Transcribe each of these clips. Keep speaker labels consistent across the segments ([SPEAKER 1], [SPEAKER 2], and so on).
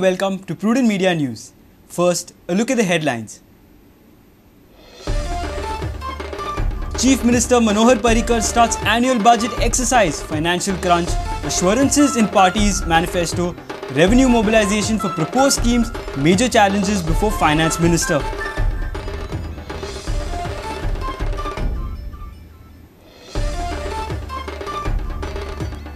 [SPEAKER 1] and welcome to Prudent Media News. First, a look at the headlines. Chief Minister Manohar Parrikar starts annual budget exercise, financial crunch, assurances in party's manifesto, revenue mobilization for proposed schemes, major challenges before Finance Minister.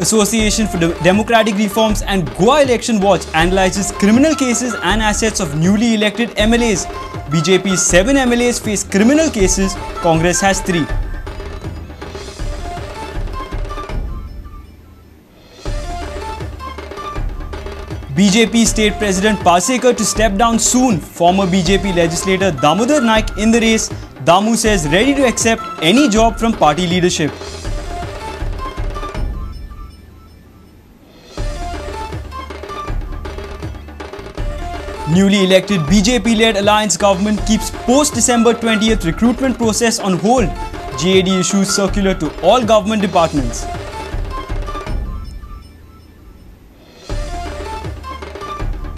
[SPEAKER 1] Association for Democratic Reforms and Goa Election Watch analyzes criminal cases and assets of newly elected MLAs. BJP's 7 MLAs face criminal cases, Congress has 3. BJP State President Parrikar to step down soon. Former BJP legislator Damodar Naik in the race. Damu says ready to accept any job from party leadership. Newly elected BJP-led alliance government keeps post-December 20th recruitment process on hold. GAD issues circular to all government departments.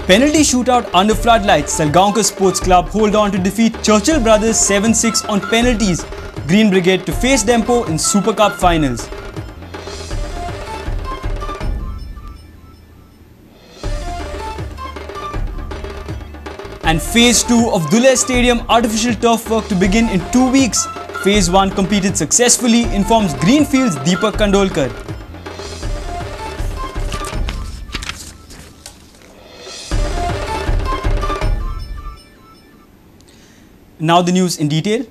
[SPEAKER 1] Penalty shootout under floodlights. Salgaonkar Sports Club hold on to defeat Churchill Brothers 7-6 on penalties. Green Brigade to face Dempo in Super Cup finals. And Phase 2 of Dhule Stadium artificial turf work to begin in 2 weeks. Phase 1 completed successfully, informs Greenfield's Deepak Kandolkar. Now the news in detail.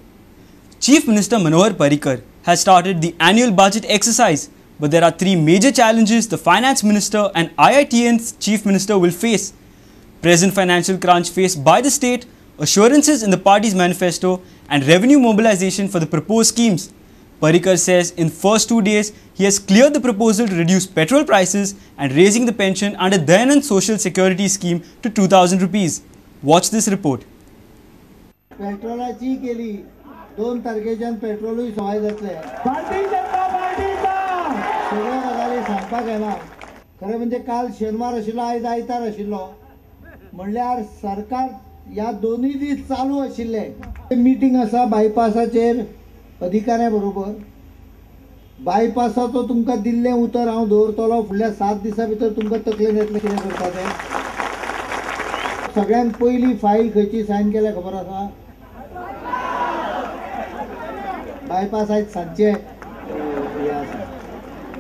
[SPEAKER 1] Chief Minister Manohar Parrikar has started the annual budget exercise, but there are 3 major challenges the Finance Minister and IITN's Chief Minister will face. Present financial crunch faced by the state, assurances in the party's manifesto and revenue mobilization for the proposed schemes. Parrikar says in first 2 days, he has cleared the proposal to reduce petrol prices and raising the pension under Dayanand Social Security Scheme to 2,000 rupees. Watch this report.
[SPEAKER 2] पेट्रोलाची केली 2 तारखेच्यान पेट्रोलूय सवाय जातले सगळ्या गजाली सांगपाक येना खरें म्हणजे काल शेनवार आशिल्लो आयज आयतार आशिल्लो म्हणल्यार सरकार ह्या दोनूय दीस चालू आशिल्ले मीटिंग आसा बायपासाचेर अधिकाऱ्यां बरोबर बायपासाचो तुमकां दिल्लें उतर हांव दवरतलो फुडल्या 7 दिसां भितर तुमकां तकलेन येतलें कितें करपाचें सगळ्यांत पयली फायल खंयची सायन केल्या खबर आसा बायपास आयज सांजचे हे आसा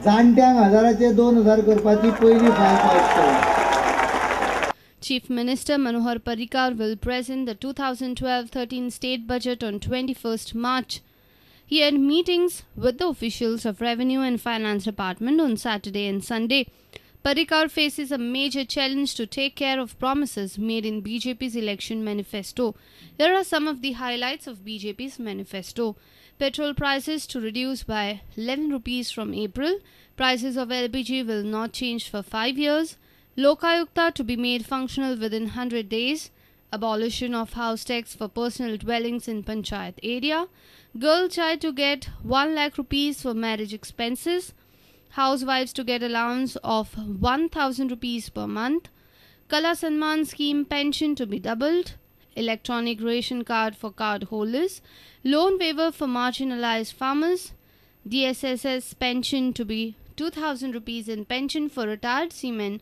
[SPEAKER 2] जाणट्यांक 1000चे 2000 करपाची पयली फायल पास केल्या.
[SPEAKER 3] Chief Minister Manohar Parrikar will present the 2012-13 state budget on 21st March. He had meetings with the officials of Revenue and Finance Department on Saturday and Sunday. Parrikar faces a major challenge to take care of promises made in BJP's election manifesto. Here are some of the highlights of BJP's manifesto. Petrol prices to reduce by 11 rupees from April. Prices of LPG will not change for 5 years. Lokayukta to be made functional within 100 days. Abolition of house tax for personal dwellings in Panchayat area. Girl child to get 1 lakh rupees for marriage expenses. Housewives to get allowance of 1,000 rupees per month. Kala Sanman scheme pension to be doubled. Electronic ration card for card holders. Loan waiver for marginalized farmers. DSSS pension to be 2,000 rupees and pension for retired seamen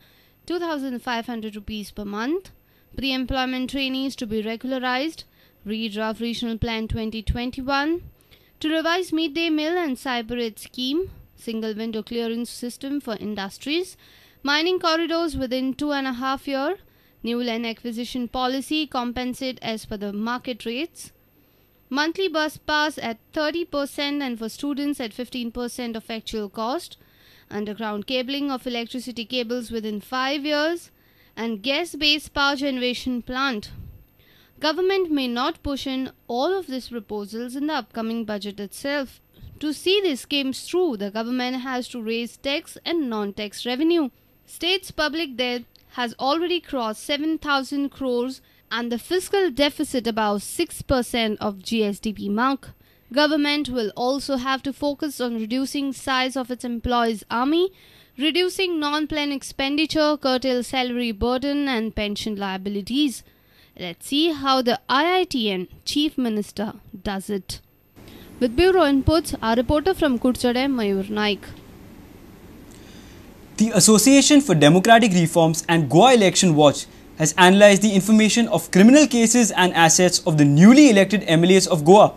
[SPEAKER 3] 2,500 rupees per month. Pre-employment trainees to be regularized. Redraft Regional Plan 2021. To revise midday meal and cyber aid scheme. Single window clearance system for industries. Mining corridors within 2.5 years. New land acquisition policy compensate as per the market rates. Monthly bus pass at 30% and for students at 15% of actual cost. Underground cabling of electricity cables within 5 years, and gas-based power generation plant. Government may not push in all of these proposals in the upcoming budget itself. To see these schemes through, the government has to raise tax and non-tax revenue. State's public debt has already crossed 7,000 crores and the fiscal deficit above 6% of GSDP mark. Government will also have to focus on reducing size of its employees' army reducing non-plan expenditure, curtail salary burden and pension liabilities. Let's see how the IITN Chief Minister does it. With bureau inputs, our reporter from Kurchade, Mayur Naik.
[SPEAKER 1] The Association for Democratic Reforms and Goa Election Watch has analysed the information of criminal cases and assets of the newly elected MLAs of Goa.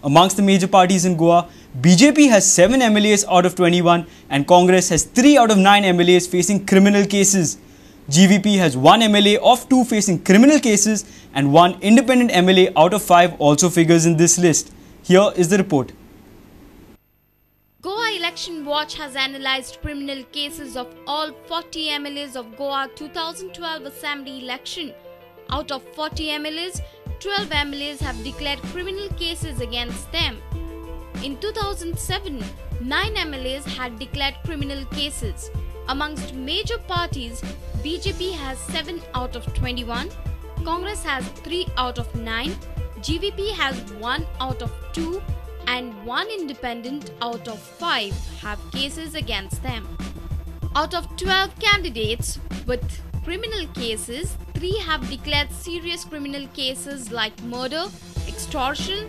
[SPEAKER 1] Amongst the major parties in Goa, BJP has 7 MLAs out of 21 and Congress has 3 out of 9 MLAs facing criminal cases. GVP has 1 MLA of 2 facing criminal cases and 1 independent MLA out of 5 also figures in this list. Here is the report.
[SPEAKER 4] Goa Election Watch has analysed criminal cases of all 40 MLAs of Goa 2012 Assembly election. Out of 40 MLAs, 12 MLAs have declared criminal cases against them. In 2007, 9 MLAs had declared criminal cases. Amongst major parties, BJP has 7 out of 21, Congress has 3 out of 9, GVP has 1 out of 2 and 1 independent out of 5 have cases against them. Out of 12 candidates with criminal cases, 3 have declared serious criminal cases like murder, extortion,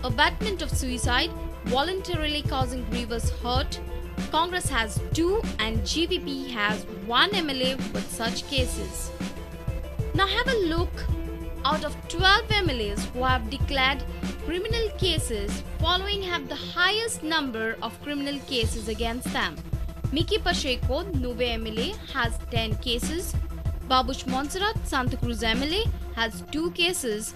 [SPEAKER 4] abetment of suicide, voluntarily causing grievous hurt. Congress has 2 and GVP has 1 MLA with such cases. Now have a look. Out of 12 MLAs who have declared criminal cases, following have the highest number of criminal cases against them. Miki Pacheco, Nove MLA, has 10 cases. Babush Montserrat, Santa Cruz MLA, has 2 cases.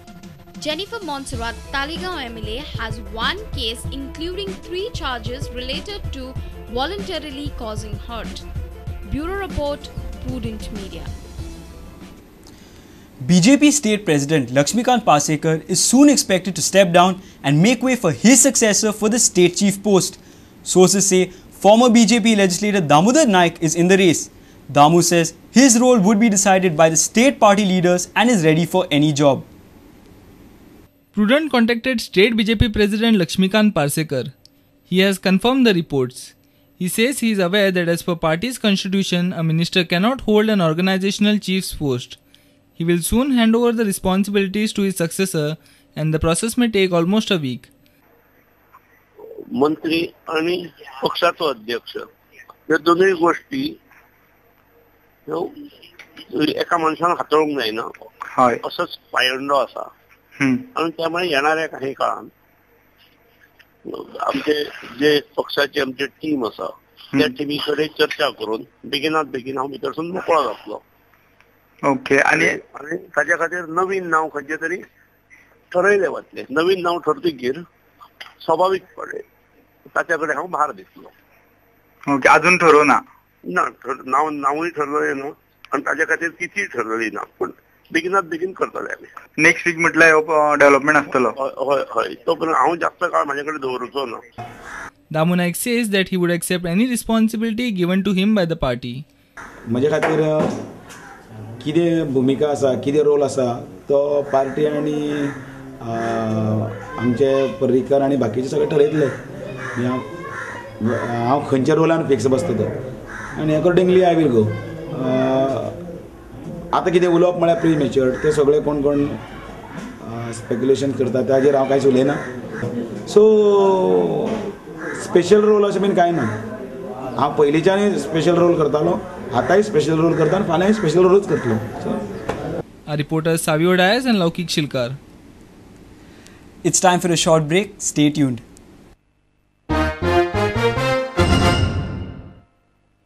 [SPEAKER 4] Jennifer Montserrat, Taligaon MLA, has 1 case including 3 charges related to voluntarily causing hurt. Bureau Report, Prudent Media.
[SPEAKER 1] BJP State President Lakshmikant Parrikar is soon expected to step down and make way for his successor for the state chief post. Sources say former BJP legislator Damodar Naik is in the race. Damu says his role would be decided by the state party leaders and is ready for any job.
[SPEAKER 5] Prudent contacted State BJP President Lakshmikant Parrikar. He has confirmed the reports. He says he is aware that as per party's constitution, a minister cannot hold an organizational chief's post. He will soon hand over the responsibilities to his successor and the process may take almost a week.
[SPEAKER 6] मंत्री आणि पक्षाचो अध्यक्ष ह्या दोनूय गोष्टी एका मनशान हाताळूंक जायना असोच पायंडो आसा आणि त्यामुळे येणाऱ्या काही काळात आमचे जे पक्षाचे आमचे टीम आसा त्या टीमी कडेन चर्चा करून बेगिनात बेगीन हांव भितरसून मोकळो जातलो.
[SPEAKER 7] ओके. आणि
[SPEAKER 6] ताच्या खातीर नवीन नांव खंयचे तरी ठरयले वतले. नवीन नांव ठरतकीर स्वाभाविकपणे ताच्या कडेन हांव भार दितलो.
[SPEAKER 7] ओके. अजून ठरवना
[SPEAKER 6] ना नांवूय ठरलेलें ना आनी ताच्या खातीर तिथी ठरलेली ना पूण बेगिनात बेगीन करतले आमी.
[SPEAKER 7] नेक्स्ट वीक म्हटल्यार डेव्हलपमेंट आसतलो.
[SPEAKER 6] हय हय. तो पण हांव जास्त काळ म्हाजे कडेन दवरूचो ना.
[SPEAKER 5] Damu Naik says that he would accept any responsibility given to him by the party.
[SPEAKER 8] म्हजे खातीर कितें भुमिका आसा कितें रोल आसा तो पार्टी आनी आमचे पर्रीकर आनी बाकीचे सगळे ठरयतले. हांव खंयच्या रोलान फिक्स बसता तो आनी अकॉर्डिंगली आय वील गो. आतां कितें उलोवप म्हळ्यार प्री मॅच्युअर्ड तें सगळें कोण कोण स्पेक्युलेशन करता ताजेर हांव कांयच उलयना. सो स्पेशल रोल अशें बीन कांय ना. हांव पयलींच्यानूय स्पेशल रोल करतालो, आतांय स्पेशल रोल करता आनी फाल्यांय स्पेशल रोलूच करतलो.
[SPEAKER 5] Our reporters Savio Dias and Laukik Shilkar.
[SPEAKER 1] It's time for a short break. Stay tuned.